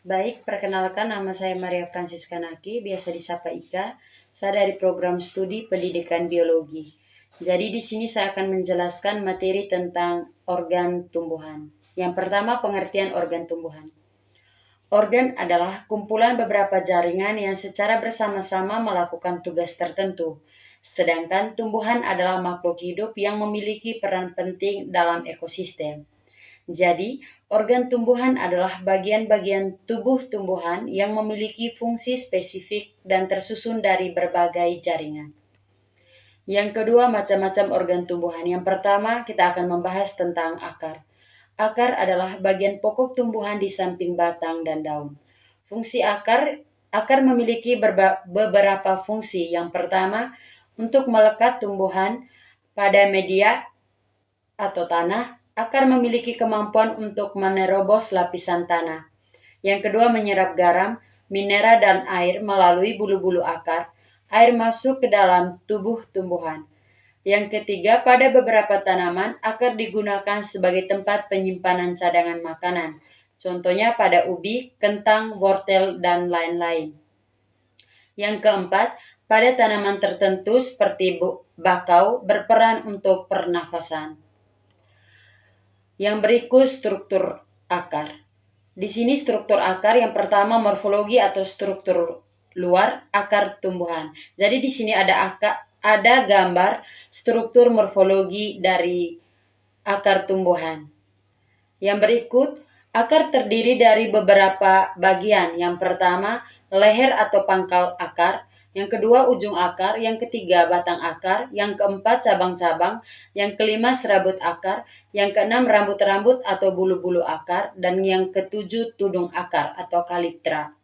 Baik, perkenalkan nama saya Maria Francisca Naki, biasa disapa Ika. Saya dari program studi pendidikan biologi. Jadi di sini saya akan menjelaskan materi tentang organ tumbuhan. Yang pertama, pengertian organ tumbuhan. Organ adalah kumpulan beberapa jaringan yang secara bersama-sama melakukan tugas tertentu. Sedangkan tumbuhan adalah makhluk hidup yang memiliki peran penting dalam ekosistem. Jadi, organ tumbuhan adalah bagian-bagian tubuh tumbuhan yang memiliki fungsi spesifik dan tersusun dari berbagai jaringan. Yang kedua, macam-macam organ tumbuhan. Yang pertama, kita akan membahas tentang akar. Akar adalah bagian pokok tumbuhan di samping batang dan daun. Fungsi akar memiliki beberapa fungsi. Yang pertama, untuk melekat tumbuhan pada media atau tanah. Akar memiliki kemampuan untuk menerobos lapisan tanah. Yang kedua, menyerap garam, mineral, dan air melalui bulu-bulu akar. Air masuk ke dalam tubuh tumbuhan. Yang ketiga, pada beberapa tanaman, akar digunakan sebagai tempat penyimpanan cadangan makanan. Contohnya pada ubi, kentang, wortel, dan lain-lain. Yang keempat, pada tanaman tertentu seperti bakau berperan untuk pernafasan. Yang berikut struktur akar. Di sini struktur akar yang pertama morfologi atau struktur luar akar tumbuhan. Jadi di sini ada gambar struktur morfologi dari akar tumbuhan. Yang berikut, akar terdiri dari beberapa bagian. Yang pertama, leher atau pangkal akar. Yang kedua, ujung akar. Yang ketiga, batang akar. Yang keempat, cabang-cabang. Yang kelima, serabut akar. Yang keenam, rambut-rambut atau bulu-bulu akar. Dan yang ketujuh, tudung akar atau kalitra.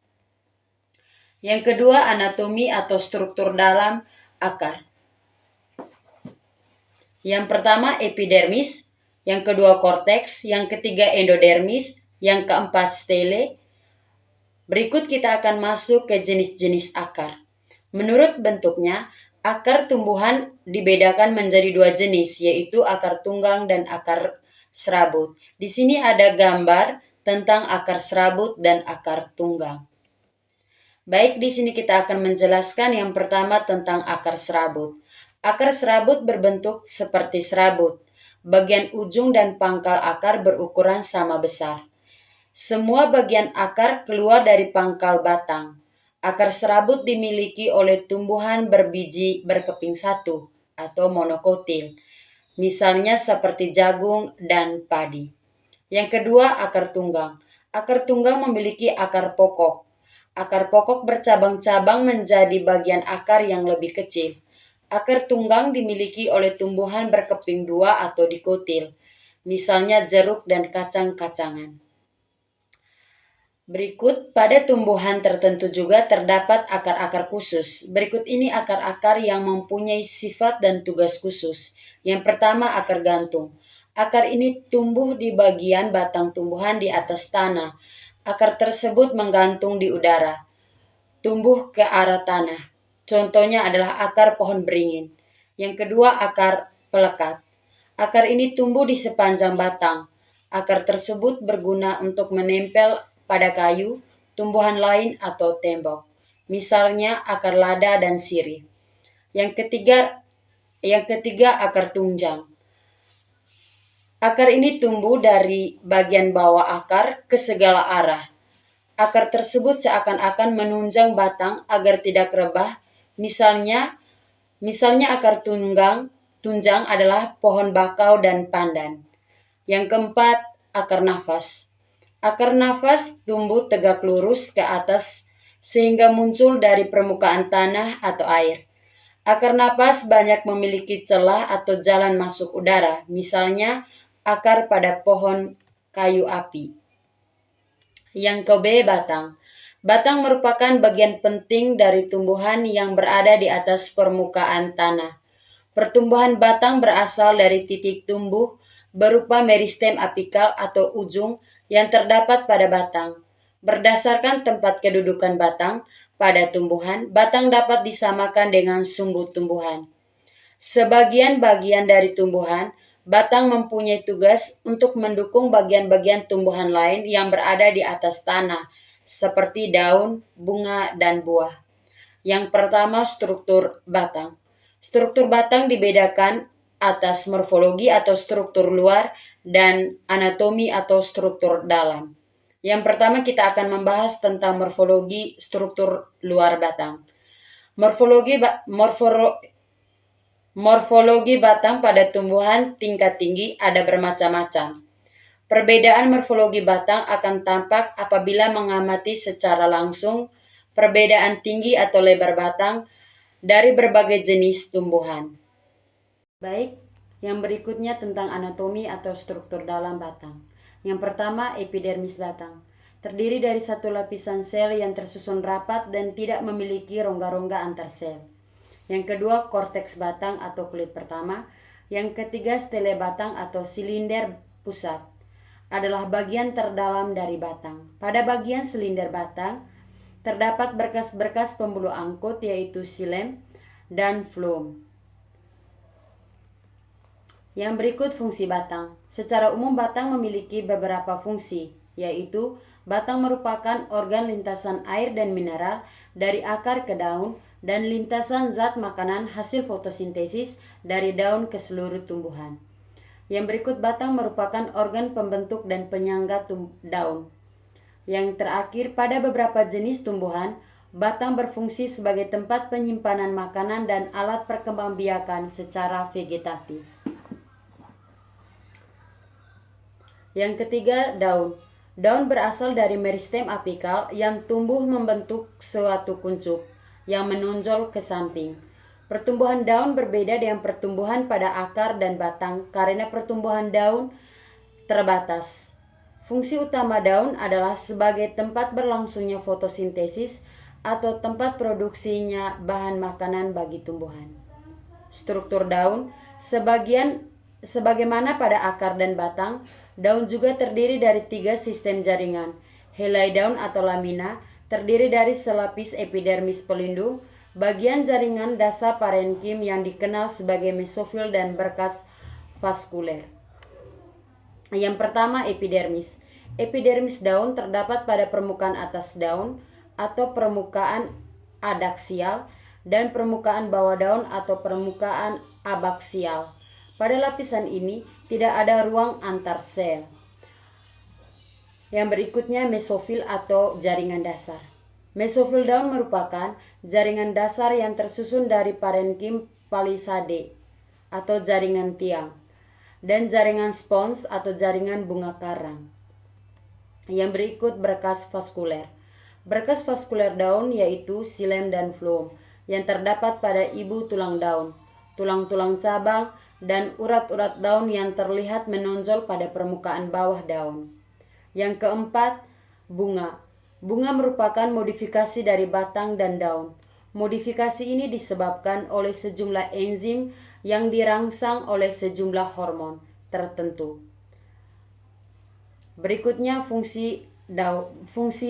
Yang kedua, anatomi atau struktur dalam akar. Yang pertama, epidermis. Yang kedua, korteks. Yang ketiga, endodermis. Yang keempat, stele. Berikut kita akan masuk ke jenis-jenis akar. Menurut bentuknya, akar tumbuhan dibedakan menjadi dua jenis, yaitu akar tunggang dan akar serabut. Di sini ada gambar tentang akar serabut dan akar tunggang. Baik, di sini kita akan menjelaskan yang pertama tentang akar serabut. Akar serabut berbentuk seperti serabut. Bagian ujung dan pangkal akar berukuran sama besar. Semua bagian akar keluar dari pangkal batang. Akar serabut dimiliki oleh tumbuhan berbiji berkeping satu atau monokotil, misalnya seperti jagung dan padi. Yang kedua, akar tunggang. Akar tunggang memiliki akar pokok. Akar pokok bercabang-cabang menjadi bagian akar yang lebih kecil. Akar tunggang dimiliki oleh tumbuhan berkeping dua atau dikotil, misalnya jeruk dan kacang-kacangan. Berikut, pada tumbuhan tertentu juga terdapat akar-akar khusus. Berikut ini akar-akar yang mempunyai sifat dan tugas khusus. Yang pertama, akar gantung. Akar ini tumbuh di bagian batang tumbuhan di atas tanah. Akar tersebut menggantung di udara, tumbuh ke arah tanah. Contohnya adalah akar pohon beringin. Yang kedua, akar pelekat. Akar ini tumbuh di sepanjang batang. Akar tersebut berguna untuk menempel pada kayu, tumbuhan lain atau tembok. Misalnya akar lada dan sirih. Yang ketiga akar tunjang. Akar ini tumbuh dari bagian bawah akar ke segala arah. Akar tersebut seakan-akan menunjang batang agar tidak rebah. Misalnya akar tunjang adalah pohon bakau dan pandan. Yang keempat, akar nafas. Akar nafas tumbuh tegak lurus ke atas sehingga muncul dari permukaan tanah atau air. Akar napas banyak memiliki celah atau jalan masuk udara, misalnya akar pada pohon kayu api. Yang ke-B, batang. Batang merupakan bagian penting dari tumbuhan yang berada di atas permukaan tanah. Pertumbuhan batang berasal dari titik tumbuh berupa meristem apikal atau ujung yang terdapat pada batang. Berdasarkan tempat kedudukan batang pada tumbuhan, batang dapat disamakan dengan sumbu tumbuhan. Sebagian bagian dari tumbuhan, batang mempunyai tugas untuk mendukung bagian-bagian tumbuhan lain yang berada di atas tanah, seperti daun, bunga, dan buah. Yang pertama, struktur batang. Struktur batang dibedakan atas morfologi atau struktur luar dan anatomi atau struktur dalam. Yang pertama kita akan membahas tentang morfologi struktur luar batang. Morfologi batang pada tumbuhan tingkat tinggi ada bermacam-macam. Perbedaan morfologi batang akan tampak apabila mengamati secara langsung perbedaan tinggi atau lebar batang dari berbagai jenis tumbuhan. Baik, yang berikutnya tentang anatomi atau struktur dalam batang. Yang pertama, epidermis batang. Terdiri dari satu lapisan sel yang tersusun rapat dan tidak memiliki rongga-rongga antar sel. Yang kedua, korteks batang atau kulit pertama. Yang ketiga, stele batang atau silinder pusat. Adalah bagian terdalam dari batang. Pada bagian silinder batang, terdapat berkas-berkas pembuluh angkut yaitu xilem dan floem. Yang berikut fungsi batang. Secara umum batang memiliki beberapa fungsi, yaitu batang merupakan organ lintasan air dan mineral dari akar ke daun dan lintasan zat makanan hasil fotosintesis dari daun ke seluruh tumbuhan. Yang berikut batang merupakan organ pembentuk dan penyangga daun. Yang terakhir, pada beberapa jenis tumbuhan, batang berfungsi sebagai tempat penyimpanan makanan dan alat perkembangbiakan secara vegetatif. Yang ketiga, daun. Daun berasal dari meristem apikal yang tumbuh membentuk suatu kuncup yang menonjol ke samping. Pertumbuhan daun berbeda dengan pertumbuhan pada akar dan batang karena pertumbuhan daun terbatas. Fungsi utama daun adalah sebagai tempat berlangsungnya fotosintesis atau tempat produksinya bahan makanan bagi tumbuhan. Struktur daun, sebagaimana pada akar dan batang, daun juga terdiri dari 3 sistem jaringan. Helai daun atau lamina terdiri dari selapis epidermis pelindung, bagian jaringan dasar parenkim yang dikenal sebagai mesofil dan berkas vaskuler. Yang pertama, epidermis. Epidermis daun terdapat pada permukaan atas daun atau permukaan adaksial dan permukaan bawah daun atau permukaan abaksial. Pada lapisan ini tidak ada ruang antar sel. Yang berikutnya, mesofil atau jaringan dasar. Mesofil daun merupakan jaringan dasar yang tersusun dari parenkim palisade atau jaringan tiang dan jaringan spons atau jaringan bunga karang. Yang berikut, berkas vaskuler. Berkas vaskuler daun yaitu xilem dan floem yang terdapat pada ibu tulang daun, tulang-tulang cabang, dan urat-urat daun yang terlihat menonjol pada permukaan bawah daun. Yang keempat, bunga. Bunga merupakan modifikasi dari batang dan daun. Modifikasi ini disebabkan oleh sejumlah enzim yang dirangsang oleh sejumlah hormon tertentu. Berikutnya, fungsi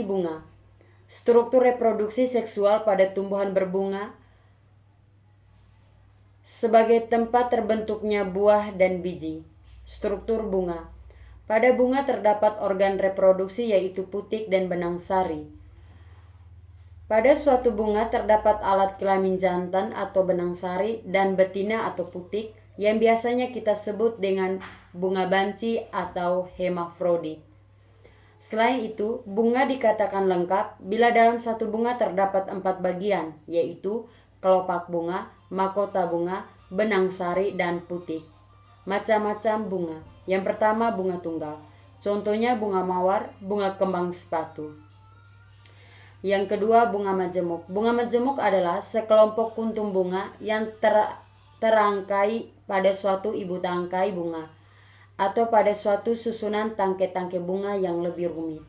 bunga. Struktur reproduksi seksual pada tumbuhan berbunga sebagai tempat terbentuknya buah dan biji. Struktur bunga. Pada bunga terdapat organ reproduksi yaitu putik dan benang sari. Pada suatu bunga terdapat alat kelamin jantan atau benang sari dan betina atau putik yang biasanya kita sebut dengan bunga banci atau hermafrodit. Selain itu, bunga dikatakan lengkap bila dalam satu bunga terdapat 4 bagian, yaitu kelopak bunga, mahkota bunga, benang sari, dan putik. Macam-macam bunga. Yang pertama, bunga tunggal. Contohnya bunga mawar, bunga kembang sepatu. Yang kedua, bunga majemuk. Bunga majemuk adalah sekelompok kuntum bunga yang terangkai pada suatu ibu tangkai bunga atau pada suatu susunan tangkai-tangkai bunga yang lebih rumit.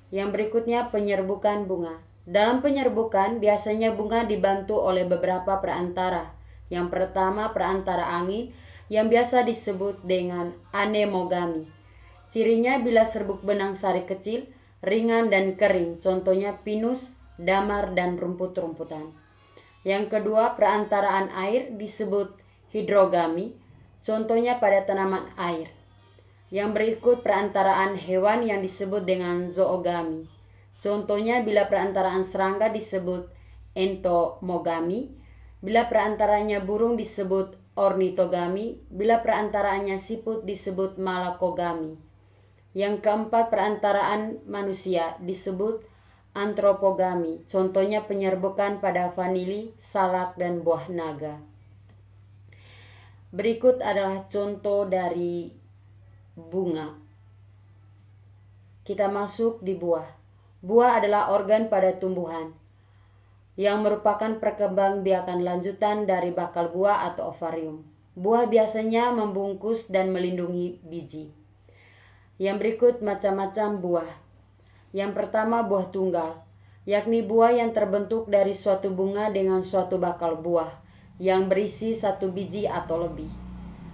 Yang berikutnya, penyerbukan bunga. Dalam penyerbukan, biasanya bunga dibantu oleh beberapa perantara. Yang pertama, perantara angin yang biasa disebut dengan anemogami. Cirinya bila serbuk benang sari kecil, ringan dan kering, contohnya pinus, damar, dan rumput-rumputan. Yang kedua, perantaraan air disebut hidrogami, contohnya pada tanaman air. Yang berikut, perantaraan hewan yang disebut dengan zoogami. Contohnya bila perantaraan serangga disebut entomogami, bila perantaranya burung disebut ornitogami, bila perantaranya siput disebut malakogami. Yang keempat, perantaraan manusia disebut antropogami. Contohnya penyerbukan pada vanili, salak, dan buah naga. Berikut adalah contoh dari bunga. Kita masuk di buah. Buah adalah organ pada tumbuhan yang merupakan perkembangbiakan lanjutan dari bakal buah atau ovarium. Buah biasanya membungkus dan melindungi biji. Yang berikut macam-macam buah. Yang pertama, buah tunggal, yakni buah yang terbentuk dari suatu bunga dengan suatu bakal buah yang berisi satu biji atau lebih.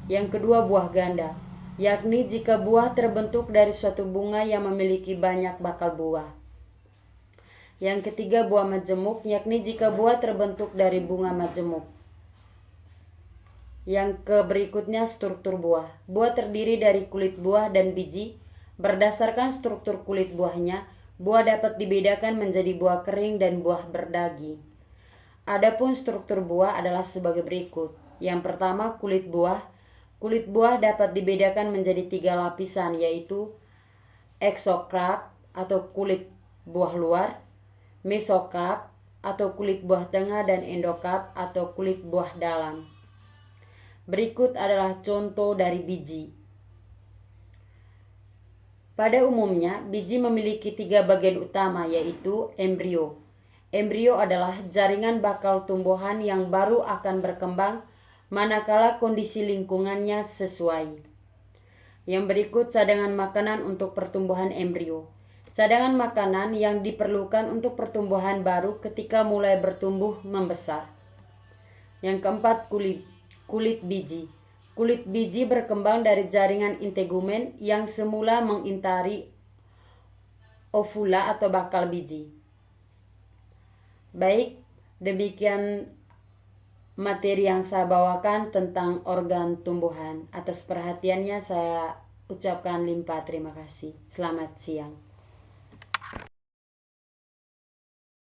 Yang kedua, buah ganda, yakni jika buah terbentuk dari suatu bunga yang memiliki banyak bakal buah. Yang ketiga, buah majemuk, yakni jika buah terbentuk dari bunga majemuk. Yang berikutnya, struktur buah. Buah terdiri dari kulit buah dan biji. Berdasarkan struktur kulit buahnya, buah dapat dibedakan menjadi buah kering dan buah berdaging. Adapun struktur buah adalah sebagai berikut. Yang pertama, kulit buah. Kulit buah dapat dibedakan menjadi 3 lapisan, yaitu exokarp atau kulit buah luar, mesokarp atau kulit buah tengah, dan endokarp atau kulit buah dalam. Berikut adalah contoh dari biji. Pada umumnya, biji memiliki 3 bagian utama, yaitu embrio. Embrio adalah jaringan bakal tumbuhan yang baru akan berkembang manakala kondisi lingkungannya sesuai. Yang berikut cadangan makanan untuk pertumbuhan embrio. Cadangan makanan yang diperlukan untuk pertumbuhan baru ketika mulai bertumbuh membesar. Yang keempat, kulit biji. Kulit biji berkembang dari jaringan integumen yang semula mengintari ovula atau bakal biji. Baik, demikian materi yang saya bawakan tentang organ tumbuhan. Atas perhatiannya saya ucapkan limpah terima kasih. Selamat siang.